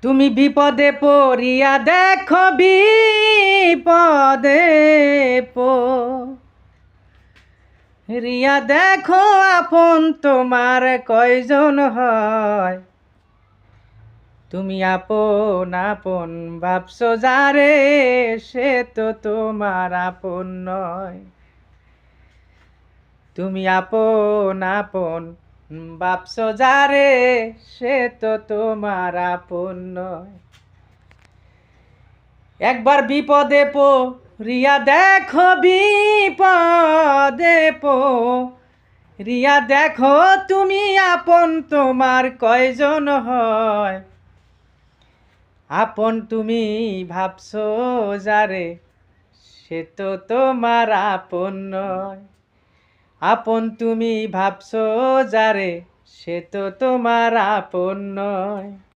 তুমি বিপদে পড়িয়া দেখো বিপদে পড়িয়া দেখো আপন তোমার কয়জন হয়। তুমি আপন আপন ভাবছো যারে, সে তো তোমার আপন নয়। তুমি আপন আপন ভাবছো যারে, সে তো তোমার আপন নয়। একবার বিপদে পড়িয়া দেখো বিপদে পড়িয়া দেখো তুমি আপন তোমার কয়জন হয়। আপন তুমি ভাবছো যারে, সে তো তোমার আপন নয়। আপন তুমি ভাবছো যারে, সে তো তোমার আপন নয়।